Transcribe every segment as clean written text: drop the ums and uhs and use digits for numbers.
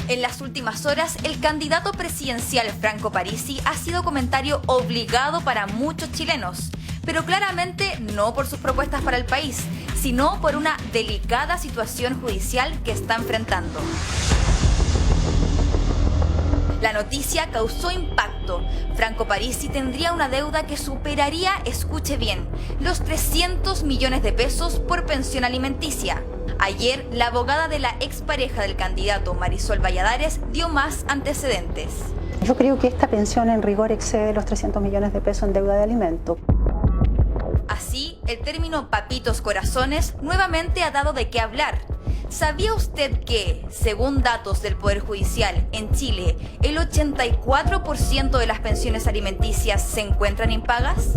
En las últimas horas, el candidato presidencial Franco Parisi ha sido comentario obligado para muchos chilenos, pero claramente no por sus propuestas para el país, sino por una delicada situación judicial que está enfrentando. La noticia causó impacto. Franco Parisi tendría una deuda que superaría, escuche bien, los 300 millones de pesos por pensión alimenticia. Ayer, la abogada de la expareja del candidato, Marisol Valladares, dio más antecedentes. Yo creo que esta pensión en rigor excede los 300 millones de pesos en deuda de alimento. Así, el término papitos corazones nuevamente ha dado de qué hablar. ¿Sabía usted que, según datos del Poder Judicial, en Chile, el 84% de las pensiones alimenticias se encuentran impagas?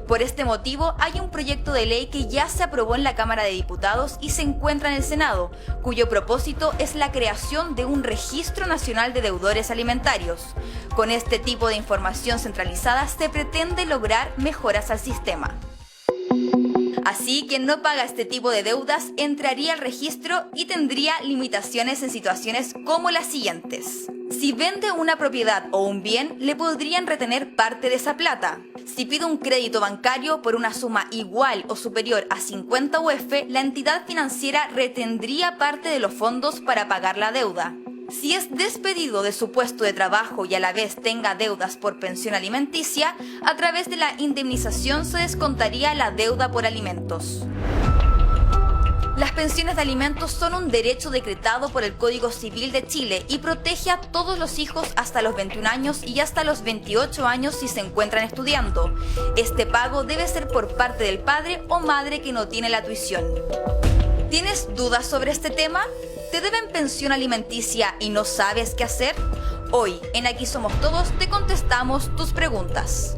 Por este motivo, hay un proyecto de ley que ya se aprobó en la Cámara de Diputados y se encuentra en el Senado, cuyo propósito es la creación de un Registro Nacional de Deudores Alimentarios. Con este tipo de información centralizada se pretende lograr mejoras al sistema. Así, quien no paga este tipo de deudas entraría al registro y tendría limitaciones en situaciones como las siguientes. Si vende una propiedad o un bien, le podrían retener parte de esa plata. Si pide un crédito bancario por una suma igual o superior a 50 UF, la entidad financiera retendría parte de los fondos para pagar la deuda. Si es despedido de su puesto de trabajo y a la vez tenga deudas por pensión alimenticia, a través de la indemnización se descontaría la deuda por alimentos. Las pensiones de alimentos son un derecho decretado por el Código Civil de Chile y protege a todos los hijos hasta los 21 años y hasta los 28 años si se encuentran estudiando. Este pago debe ser por parte del padre o madre que no tiene la tuición. ¿Tienes dudas sobre este tema? ¿Te deben pensión alimenticia y no sabes qué hacer? Hoy, en Aquí Somos Todos, te contestamos tus preguntas.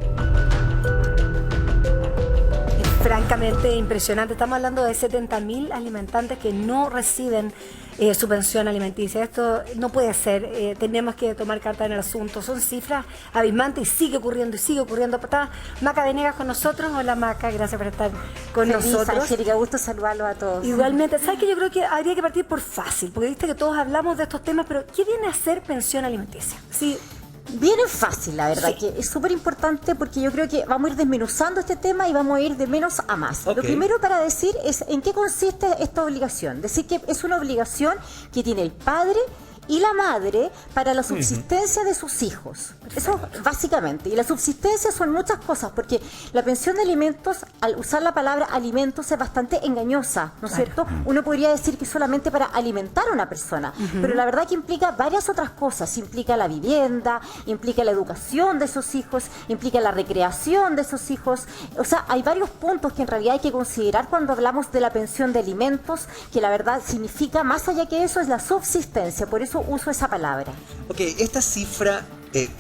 Francamente impresionante. Estamos hablando de 70.000 alimentantes que no reciben su pensión alimenticia. Esto no puede ser. Tenemos que tomar carta en el asunto. Son cifras abismantes y sigue ocurriendo y sigue ocurriendo. Está Maca Venegas con nosotros. Hola Maca, gracias por estar con nosotros. Angélica, gusto saludarlos a todos. Igualmente. ¿Sabes qué? Yo creo que habría que partir por fácil, porque viste que todos hablamos de estos temas, pero ¿qué viene a ser pensión alimenticia? Sí. Viene fácil, la verdad, Sí. que es súper importante porque yo creo que vamos a ir desmenuzando este tema y vamos a ir de menos a más. Okay. Lo primero para decir es en qué consiste esta obligación. Decir que es una obligación que tiene el padre y la madre para la subsistencia de sus hijos. Eso básicamente. Y la subsistencia son muchas cosas, porque la pensión de alimentos, al usar la palabra alimentos, es bastante engañosa, ¿no es cierto? Uno podría decir que es solamente para alimentar a una persona, pero la verdad que implica varias otras cosas. Implica la vivienda, implica la educación de esos hijos, implica la recreación de esos hijos. O sea, hay varios puntos que en realidad hay que considerar cuando hablamos de la pensión de alimentos, que la verdad significa, más allá que eso, es la subsistencia. Por eso uso esa palabra. Ok, esta cifra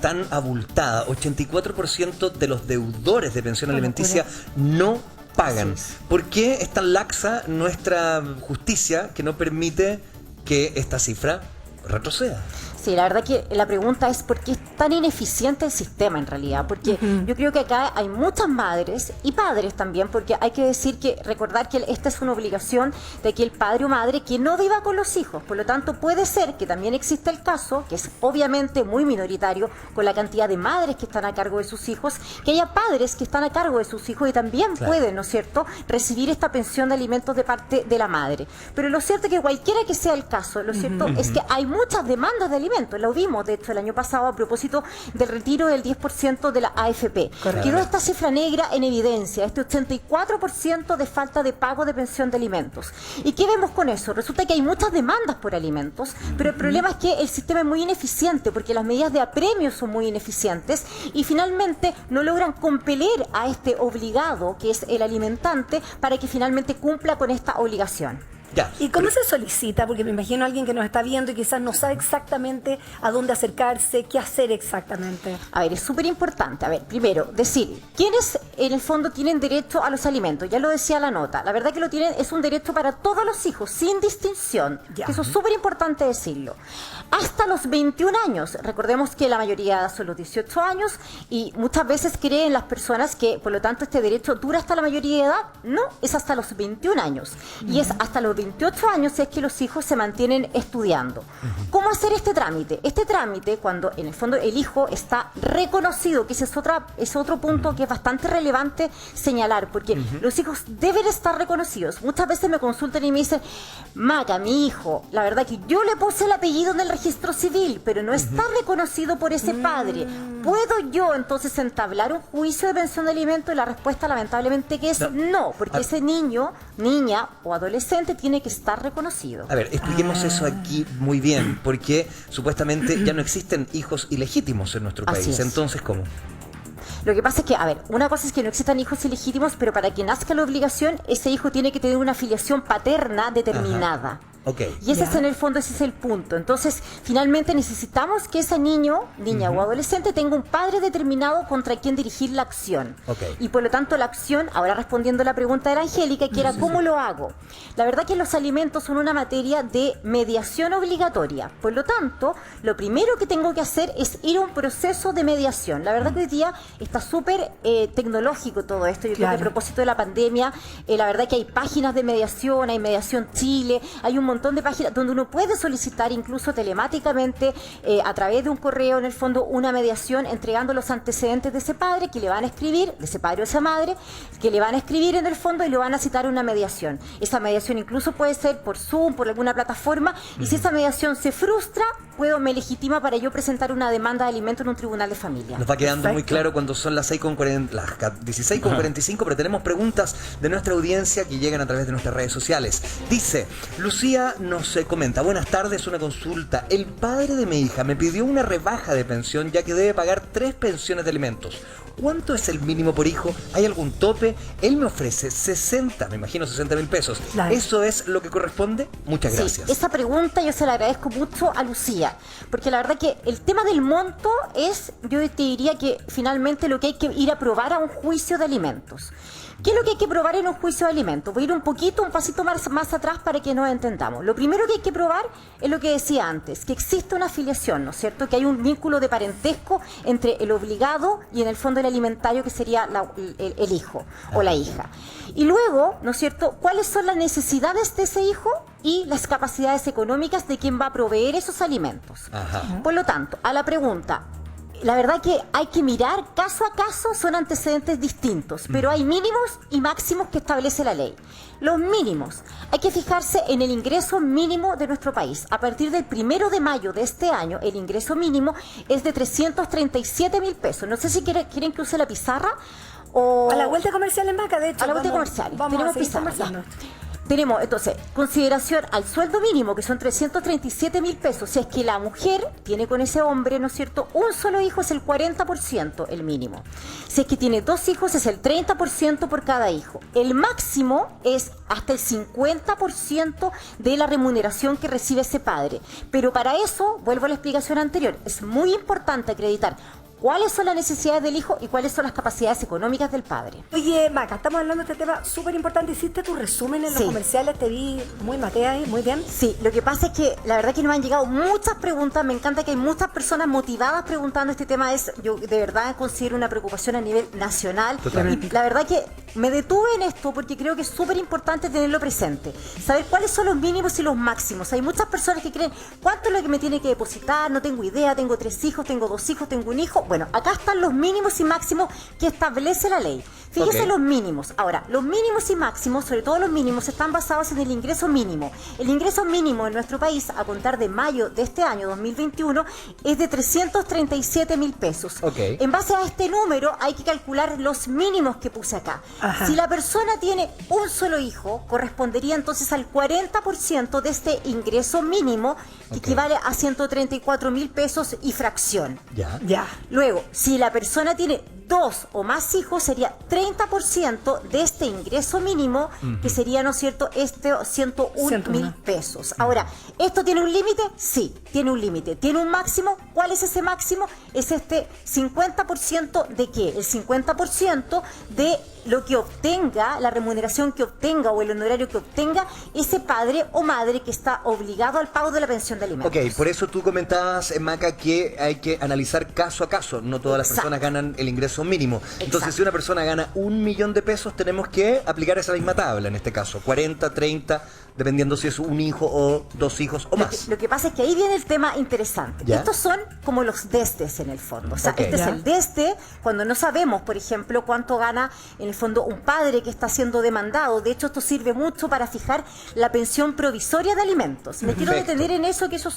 tan abultada, 84% de los deudores de pensión alimenticia no pagan. ¿Por qué es tan laxa nuestra justicia que no permite que esta cifra retroceda? Sí, la verdad que la pregunta es por qué es tan ineficiente el sistema en realidad, porque yo creo que acá hay muchas madres y padres también, porque hay que decir que, recordar que esta es una obligación de que el padre o madre que no viva con los hijos, por lo tanto puede ser que también exista el caso, que es obviamente muy minoritario con la cantidad de madres que están a cargo de sus hijos, que haya padres que están a cargo de sus hijos y también pueden, ¿no es cierto?, recibir esta pensión de alimentos de parte de la madre. Pero lo cierto es que cualquiera que sea el caso, lo cierto es que hay muchas demandas de alimentos. Lo vimos, de hecho, el año pasado a propósito del retiro del 10% de la AFP. Quedó esta cifra negra en evidencia, este 84% de falta de pago de pensión de alimentos. ¿Y qué vemos con eso? Resulta que hay muchas demandas por alimentos, pero el problema es que el sistema es muy ineficiente porque las medidas de apremio son muy ineficientes y finalmente no logran compeler a este obligado, que es el alimentante, para que finalmente cumpla con esta obligación. Ya. ¿Y cómo se solicita? Porque me imagino a alguien que nos está viendo y quizás no sabe exactamente a dónde acercarse, qué hacer exactamente. A ver, es súper importante. A ver, primero, decir, ¿quiénes en el fondo tienen derecho a los alimentos? Ya lo decía la nota. La verdad que lo tienen, es un derecho para todos los hijos, sin distinción. Ya. Eso es súper importante decirlo. hasta los 21 años. Recordemos que la mayoría de edad son los 18 años y muchas veces creen las personas que, por lo tanto, este derecho dura hasta la mayoría de edad. No, es hasta los 21 años. Y es hasta los 28 años si es que los hijos se mantienen estudiando. ¿Cómo hacer este trámite? Este trámite, cuando en el fondo el hijo está reconocido, que ese es otro punto que es bastante relevante señalar, porque los hijos deben estar reconocidos. Muchas veces me consultan y me dicen, Maca, mi hijo, la verdad que yo le puse el apellido en el registro civil, pero no está reconocido por ese padre. ¿Puedo yo entonces entablar un juicio de pensión de alimentos? Y la respuesta lamentablemente que es no, porque ese niño, niña o adolescente tiene que estar reconocido. A ver, expliquemos eso aquí muy bien, porque supuestamente ya no existen hijos ilegítimos en nuestro Así país. es. Entonces, ¿cómo? Lo que pasa es que, a ver, una cosa es que no existan hijos ilegítimos, pero para que nazca la obligación, ese hijo tiene que tener una filiación paterna determinada. Ok. Y ese es en el fondo, ese es el punto. Entonces, finalmente necesitamos que ese niño, niña o adolescente tenga un padre determinado contra quien dirigir la acción. Ok. Y por lo tanto la acción, ahora respondiendo a la pregunta de la Angélica, que era ¿cómo lo hago? La verdad que los alimentos son una materia de mediación obligatoria. Por lo tanto, lo primero que tengo que hacer es ir a un proceso de mediación. La verdad que hoy día está súper tecnológico todo esto. Yo creo que a propósito de la pandemia, la verdad que hay páginas de mediación, hay Mediación Chile, hay un montón de páginas donde uno puede solicitar incluso telemáticamente a través de un correo en el fondo una mediación entregando los antecedentes de ese padre que le van a escribir, de ese padre o esa madre, que le van a escribir en el fondo y le van a citar una mediación. Esa mediación incluso puede ser por Zoom, por alguna plataforma, y si esa mediación se frustra, me legitima para yo presentar una demanda de alimento en un tribunal de familia. Nos va quedando muy claro cuando son las 16:45, pero tenemos preguntas de nuestra audiencia que llegan a través de nuestras redes sociales. Dice, Lucía nos comenta, buenas tardes, una consulta. El padre de mi hija me pidió una rebaja de pensión ya que debe pagar 3 pensiones de alimentos. ¿Cuánto es el mínimo por hijo? ¿Hay algún tope? Él me ofrece 60, me imagino 60.000 pesos. Claro. ¿Eso es lo que corresponde? Muchas gracias. Sí, esa pregunta yo se la agradezco mucho a Lucía, porque la verdad que el tema del monto es, yo te diría que finalmente lo que hay que ir a probar a un juicio de alimentos. ¿Qué es lo que hay que probar en un juicio de alimentos? Voy a ir un pasito más atrás para que nos entendamos. Lo primero que hay que probar es lo que decía antes, que existe una afiliación, ¿no es cierto? Que hay un vínculo de parentesco entre el obligado y en el fondo el alimentario, que sería el hijo o la hija. Y luego, ¿no es cierto?, ¿cuáles son las necesidades de ese hijo y las capacidades económicas de quien va a proveer esos alimentos? Ajá. Por lo tanto, a la pregunta, la verdad que hay que mirar caso a caso, son antecedentes distintos, pero hay mínimos y máximos que establece la ley. Los mínimos, hay que fijarse en el ingreso mínimo de nuestro país. A partir del 1 de mayo de este año, el ingreso mínimo es de 337.000 pesos. No sé si quieren que use la pizarra o... A la vuelta comercial en Maca, de hecho. A la vuelta comercial. Vamos Tenemos a seguir pizarra, conversando. Tenemos, entonces, consideración al sueldo mínimo, que son 337.000 pesos. Si es que la mujer tiene con ese hombre, ¿no es cierto?, un solo hijo, es el 40% el mínimo. Si es que tiene 2 hijos, es el 30% por cada hijo. El máximo es hasta el 50% de la remuneración que recibe ese padre. Pero para eso, vuelvo a la explicación anterior, es muy importante acreditar cuáles son las necesidades del hijo y cuáles son las capacidades económicas del padre. Oye, Maca, estamos hablando de este tema súper importante. Hiciste tu resumen en los comerciales, te vi muy matea ahí, muy bien. Sí, lo que pasa es que la verdad que nos han llegado muchas preguntas, me encanta que hay muchas personas motivadas preguntando este tema, yo de verdad considero una preocupación a nivel nacional. Totalmente. Y la verdad que me detuve en esto porque creo que es súper importante tenerlo presente, saber cuáles son los mínimos y los máximos. Hay muchas personas que creen, ¿cuánto es lo que me tiene que depositar? No tengo idea, tengo 3 hijos, tengo 2 hijos, tengo un hijo. Bueno, acá están los mínimos y máximos que establece la ley. Fíjese los mínimos. Ahora, los mínimos y máximos, sobre todo los mínimos, están basados en el ingreso mínimo. El ingreso mínimo en nuestro país, a contar de mayo de este año 2021, es de 337.000 pesos. En base a este número hay que calcular los mínimos que puse acá. Ajá. Si la persona tiene un solo hijo, correspondería entonces al 40% de este ingreso mínimo, que equivale a 134.000 pesos y fracción. Ya. Luego, si la persona tiene 2 o más hijos, sería 30% de este ingreso mínimo, que sería, ¿no es cierto?, 101.000 pesos. Ahora, ¿esto tiene un límite? Sí. tiene un límite, tiene un máximo. ¿Cuál es ese máximo? Es este 50% de qué? El 50% de lo que obtenga, la remuneración que obtenga o el honorario que obtenga ese padre o madre que está obligado al pago de la pensión de alimentos. Ok, por eso tú comentabas, Maca, que hay que analizar caso a caso. No todas las personas ganan el ingreso mínimo. Entonces, Exacto. si una persona gana 1 millón de pesos, tenemos que aplicar esa misma tabla, en este caso, 40, 30, dependiendo si es un hijo o 2 hijos o más. Lo que pasa es que ahí viene el tema interesante. ¿Ya? Estos son como los destes en el fondo. O sea, Ok. este es ¿Ya? el deste cuando no sabemos, por ejemplo, cuánto gana en el fondo un padre que está siendo demandado. De hecho, esto sirve mucho para fijar la pensión provisoria de alimentos. Me quiero Perfecto. detener en eso, que eso es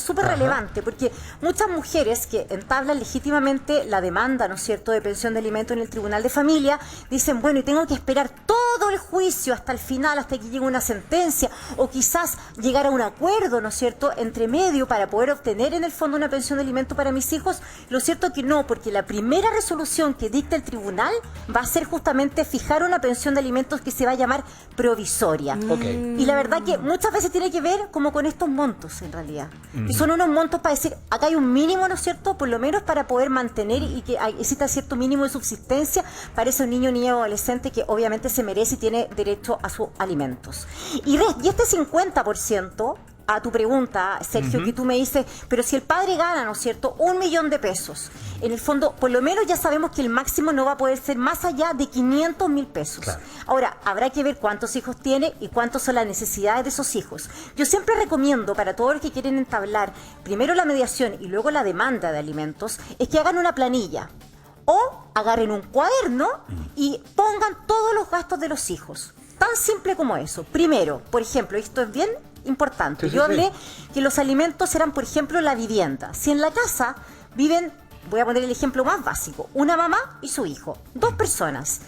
súper Ajá. relevante, porque muchas mujeres que entablan legítimamente la demanda, ¿no es cierto?, de pensión de alimentos en el Tribunal de Familia, dicen, bueno, y tengo que esperar todo el juicio hasta el final, hasta que llegue una sentencia, o quizás llegar a un acuerdo, ¿no es cierto?, entre medio para poder obtener en el fondo una pensión de alimentos para mis hijos. Lo cierto es que no, porque la primera resolución que dicta el tribunal va a ser justamente fijar una pensión de alimentos que se va a llamar provisoria. Ok. Y la verdad que muchas veces tiene que ver como con estos montos, en realidad. Que son unos montos para decir, acá hay un mínimo, ¿no es cierto?, por lo menos para poder mantener y que exista cierto mínimo de subsistencia para ese niño, niña o adolescente que obviamente se merece y tiene derecho a sus alimentos. Y este 50%, a tu pregunta, Sergio, que tú me dices, pero si el padre gana, ¿no es cierto?, 1 millón de pesos, en el fondo, por lo menos ya sabemos que el máximo no va a poder ser más allá de 500.000 pesos. Claro. Ahora, habrá que ver cuántos hijos tiene y cuántas son las necesidades de esos hijos. Yo siempre recomiendo para todos los que quieren entablar primero la mediación y luego la demanda de alimentos, es que hagan una planilla o agarren un cuaderno y pongan todos los gastos de los hijos. Tan simple como eso. Primero, por ejemplo, esto es bien importante. Sí, sí, Yo sí. hablé que los alimentos eran, por ejemplo, la vivienda. Si en la casa viven, voy a poner el ejemplo más básico, una mamá y su hijo, 2 personas.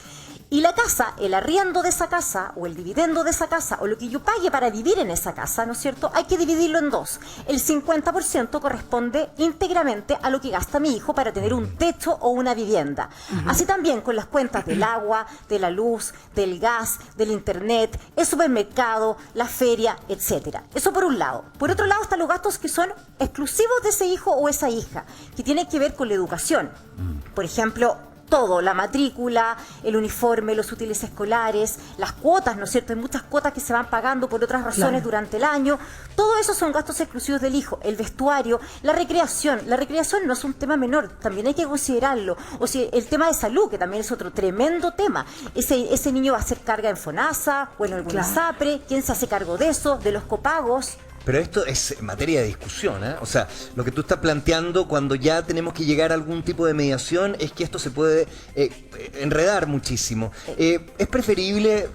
Y la casa, el arriendo de esa casa, o el dividendo de esa casa, o lo que yo pague para vivir en esa casa, ¿no es cierto?, hay que dividirlo en 2. El 50% corresponde íntegramente a lo que gasta mi hijo para tener un techo o una vivienda. Así también con las cuentas del agua, de la luz, del gas, del internet, el supermercado, la feria, etcétera. Eso por un lado. Por otro lado están los gastos que son exclusivos de ese hijo o esa hija, que tienen que ver con la educación. Por ejemplo, todo, la matrícula, el uniforme, los útiles escolares, las cuotas, ¿no es cierto? Hay muchas cuotas que se van pagando por otras razones Claro. durante el año. Todo eso son gastos exclusivos del hijo. El vestuario, la recreación. La recreación no es un tema menor, también hay que considerarlo. O sea, el tema de salud, que también es otro tremendo tema. Ese niño va a hacer carga en FONASA o en algún Claro. ISAPRE. ¿Quién se hace cargo de eso? De los copagos. Pero esto es materia de discusión, ¿eh? O sea, lo que tú estás planteando cuando ya tenemos que llegar a algún tipo de mediación es que esto se puede enredar muchísimo. Es preferible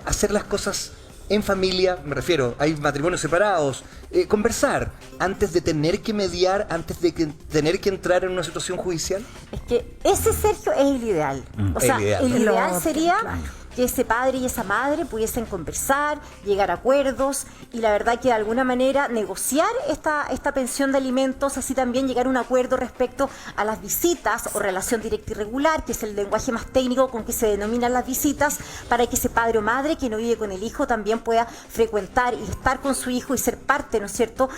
hacer las cosas en familia, me refiero, hay matrimonios separados, conversar antes de tener que mediar, antes de tener que entrar en una situación judicial. Es que ese, Sergio, es el ideal. O sea, el ideal. el ideal Lo- sería claro. que ese padre y esa madre pudiesen conversar, llegar a acuerdos y la verdad que de alguna manera negociar esta pensión de alimentos, así también llegar a un acuerdo respecto a las visitas o relación directa y regular, que es el lenguaje más técnico con que se denominan las visitas, para que ese padre o madre que no vive con el hijo también pueda frecuentar y estar con su hijo y ser parte, ¿no es cierto?,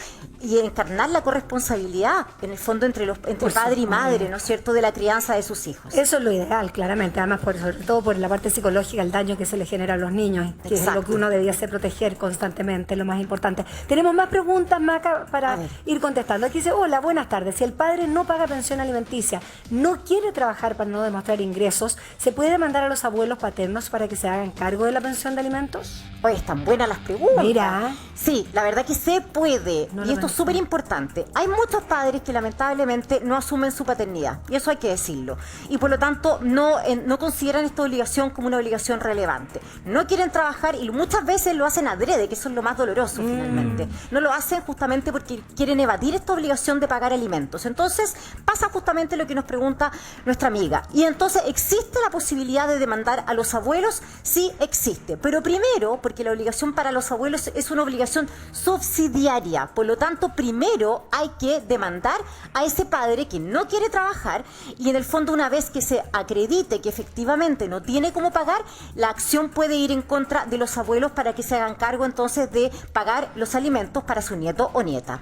y encarnar la corresponsabilidad en el fondo entre Por padre y supuesto. madre, ¿no es cierto?, de la crianza de sus hijos. Eso es lo ideal, claramente, además sobre todo por la parte psicológica, el daño que se le genera a los niños, que es Exacto. lo que uno debiese proteger constantemente, lo más importante. Tenemos más preguntas, Maca, A para ver. ir contestando. Aquí dice, hola, buenas tardes. Si el padre no paga pensión alimenticia, no quiere trabajar para no demostrar ingresos, ¿se puede mandar a los abuelos paternos para que se hagan cargo de la pensión de alimentos? Oye, están buenas las preguntas. Mira. Sí, la verdad que se puede. No y lo esto es pensé. súper importante. Hay muchos padres que lamentablemente no asumen su paternidad. Y eso hay que decirlo. Y por lo tanto no consideran esta obligación como una obligación relevante. No quieren trabajar y muchas veces lo hacen adrede, que eso es lo más doloroso finalmente. No lo hacen justamente porque quieren evadir esta obligación de pagar alimentos. Entonces pasa justamente lo que nos pregunta nuestra amiga. Y entonces, ¿existe la posibilidad de demandar a los abuelos? Sí, existe. Pero primero, porque la obligación para los abuelos es una obligación subsidiaria. Por lo tanto, primero hay que demandar a ese padre que no quiere trabajar y en el fondo, una vez que se acredite que efectivamente no tiene cómo pagar, la acción puede ir en contra de los abuelos para que se hagan cargo entonces de pagar los alimentos para su nieto o nieta.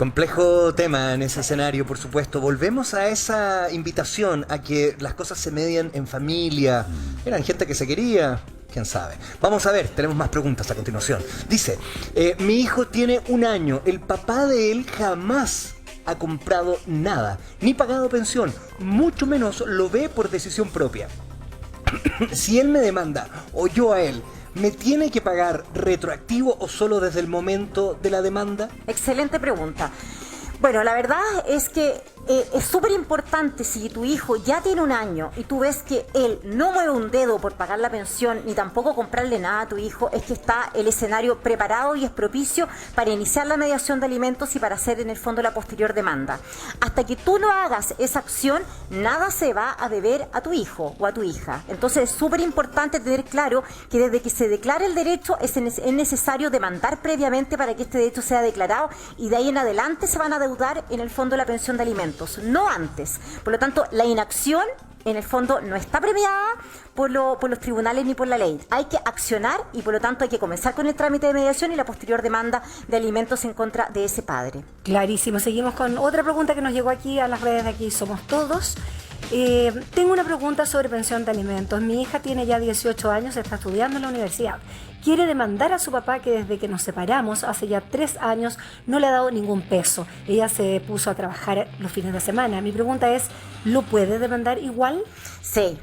Complejo tema en ese escenario, por supuesto. Volvemos a esa invitación a que las cosas se medien en familia. Eran gente que se quería, quién sabe. Vamos a ver, tenemos más preguntas a continuación. Dice, mi hijo tiene 1 año, el papá de él jamás ha comprado nada, ni pagado pensión, mucho menos lo ve por decisión propia. Si él me demanda, o yo a él, ¿me tiene que pagar retroactivo o solo desde el momento de la demanda? Excelente pregunta. Bueno, la verdad es que es súper importante si tu hijo ya tiene 1 año y tú ves que él no mueve un dedo por pagar la pensión ni tampoco comprarle nada a tu hijo, es que está el escenario preparado y es propicio para iniciar la mediación de alimentos y para hacer en el fondo la posterior demanda. Hasta que tú no hagas esa acción, nada se va a deber a tu hijo o a tu hija. Entonces es súper importante tener claro que desde que se declara el derecho es necesario demandar previamente para que este derecho sea declarado y de ahí en adelante se van a deudar en el fondo la pensión de alimentos, no antes. Por lo tanto, la inacción en el fondo no está premiada por los tribunales ni por la ley. Hay que accionar y por lo tanto hay que comenzar con el trámite de mediación y la posterior demanda de alimentos en contra de ese padre. Clarísimo. Seguimos con otra pregunta que nos llegó aquí a las redes de Aquí Somos Todos. Tengo una pregunta sobre pensión de alimentos. Mi hija tiene ya 18 años, está estudiando en la universidad. Quiere demandar a su papá que desde que nos separamos, hace ya 3 años, no le ha dado ningún peso. Ella se puso a trabajar los fines de semana. Mi pregunta es, ¿lo puede demandar igual? Sí.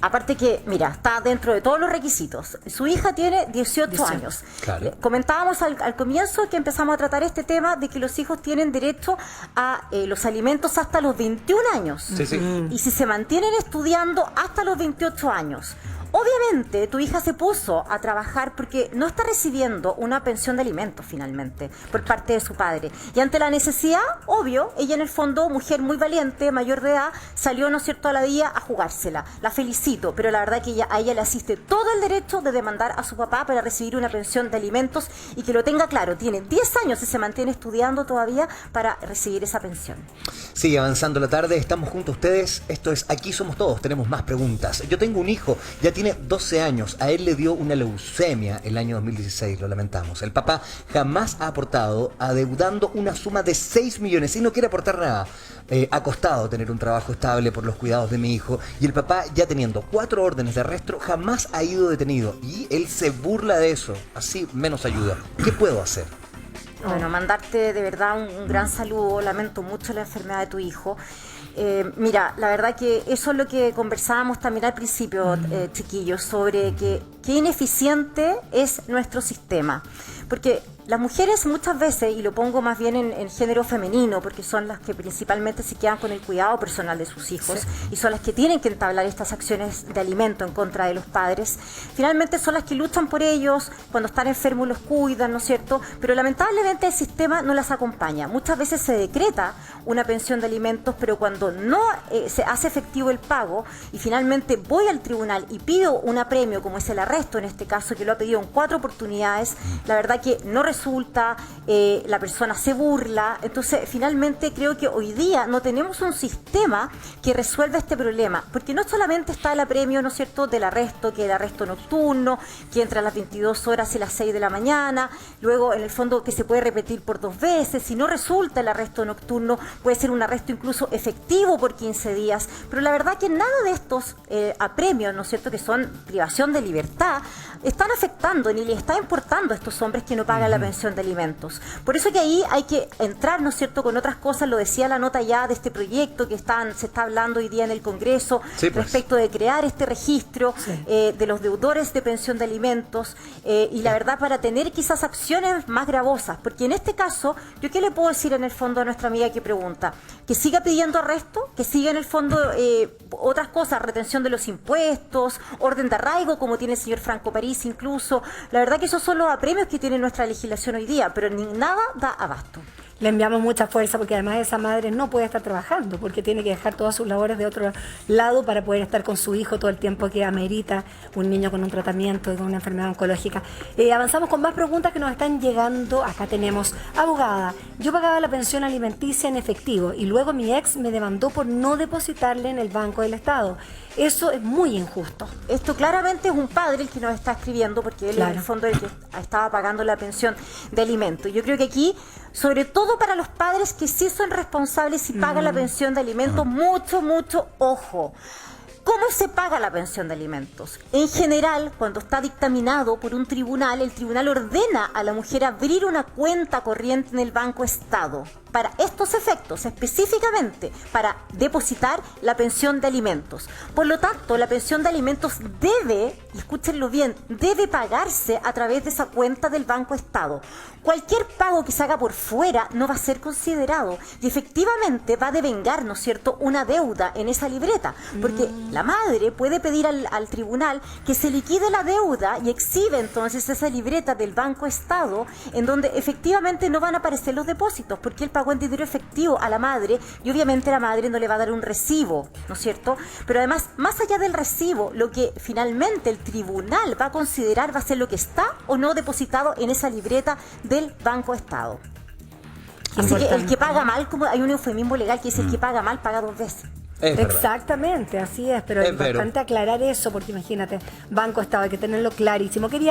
Aparte que, mira, está dentro de todos los requisitos. Su hija tiene 18 años. Claro. Comentábamos al comienzo que empezamos a tratar este tema de que los hijos tienen derecho a los alimentos hasta los 21 años. Sí. Y si se mantienen estudiando hasta los 28 años. Obviamente, tu hija se puso a trabajar porque no está recibiendo una pensión de alimentos finalmente por parte de su padre. Y ante la necesidad, obvio, ella en el fondo, mujer muy valiente, mayor de edad, salió, ¿no es cierto?, a la vía a jugársela. La felicito, pero la verdad que a ella le asiste todo el derecho de demandar a su papá para recibir una pensión de alimentos y que lo tenga claro. Tiene 10 años y se mantiene estudiando todavía para recibir esa pensión. Sigue avanzando la tarde, estamos junto a ustedes. Esto es Aquí Somos Todos, tenemos más preguntas. Yo tengo un hijo, ya tiene 12 años, a él le dio una leucemia el año 2016, lo lamentamos. El papá jamás ha aportado, adeudando una suma de 6 millones y no quiere aportar nada. Ha costado tener un trabajo estable por los cuidados de mi hijo y el papá, ya teniendo 4 órdenes de arresto, jamás ha ido detenido y él se burla de eso, así menos ayuda. ¿Qué puedo hacer? Bueno, mandarte de verdad un gran saludo, lamento mucho la enfermedad de tu hijo. Mira, la verdad que eso es lo que conversábamos también al principio, chiquillos, sobre qué ineficiente es nuestro sistema. Porque las mujeres muchas veces, y lo pongo más bien en género femenino, porque son las que principalmente se quedan con el cuidado personal de sus hijos, y son las que tienen que entablar estas acciones de alimento en contra de los padres, finalmente son las que luchan por ellos, cuando están enfermos los cuidan, ¿no es cierto? Pero lamentablemente el sistema no las acompaña. Muchas veces se decreta una pensión de alimentos, pero cuando no se hace efectivo el pago, y finalmente voy al tribunal y pido un apremio, como es el arresto en este caso, que lo ha pedido en 4 oportunidades, la verdad que no resulta, la persona se burla. Entonces finalmente creo que hoy día no tenemos un sistema que resuelva este problema, porque no solamente está el apremio, ¿no es cierto?, del arresto, que el arresto nocturno, que entra a las 22 horas y las 6 de la mañana, luego en el fondo que se puede repetir por 2 veces, si no resulta el arresto nocturno puede ser un arresto incluso efectivo por 15 días, pero la verdad que nada de estos apremios, ¿no es cierto?, que son privación de libertad, están afectando ni le está importando a estos hombres que no pagan la pensión de alimentos. Por eso que ahí hay que entrar, ¿no es cierto?, con otras cosas. Lo decía la nota ya de este proyecto que se está hablando hoy día en el Congreso, respecto de crear este registro de los deudores de pensión de alimentos, y la verdad para tener quizás acciones más gravosas, porque en este caso, ¿yo qué le puedo decir en el fondo a nuestra amiga que pregunta? Que siga pidiendo arresto, que siga en el fondo otras cosas, retención de los impuestos, orden de arraigo, como tiene el señor Franco París incluso. La verdad que esos son los apremios que tiene nuestra legislación hoy día, pero ni nada da abasto. Le enviamos mucha fuerza porque además esa madre no puede estar trabajando porque tiene que dejar todas sus labores de otro lado para poder estar con su hijo todo el tiempo que amerita un niño con un tratamiento y con una enfermedad oncológica. Avanzamos con más preguntas que nos están llegando. Acá tenemos: abogada, yo pagaba la pensión alimenticia en efectivo y luego mi ex me demandó por no depositarle en el Banco del Estado. Eso es muy injusto. Esto claramente es un padre el que nos está escribiendo, porque él en el fondo es el que estaba pagando la pensión de alimentos. Yo creo que aquí sobre todo para los padres que sí son responsables y pagan la pensión de alimentos, mucho ojo. ¿Cómo se paga la pensión de alimentos? En general, cuando está dictaminado por un tribunal, el tribunal ordena a la mujer abrir una cuenta corriente en el Banco Estado para estos efectos, específicamente para depositar la pensión de alimentos. Por lo tanto, la pensión de alimentos debe, y escúchenlo bien, debe pagarse a través de esa cuenta del Banco Estado. Cualquier pago que se haga por fuera no va a ser considerado y efectivamente va a devengar, ¿no es cierto?, una deuda en esa libreta, porque la madre puede pedir al tribunal que se liquide la deuda y exhibe entonces esa libreta del Banco Estado en donde efectivamente no van a aparecer los depósitos, porque él pagó en dinero efectivo a la madre y obviamente la madre no le va a dar un recibo, ¿no es cierto? Pero además, más allá del recibo, lo que finalmente el tribunal va a considerar va a ser lo que está o no depositado en esa libreta del Banco Estado. Así que el que paga mal, como hay un eufemismo legal que dice el que paga mal paga 2 veces. Exactamente, así es, pero es importante aclarar eso, porque imagínate, Banco Estado, hay que tenerlo clarísimo.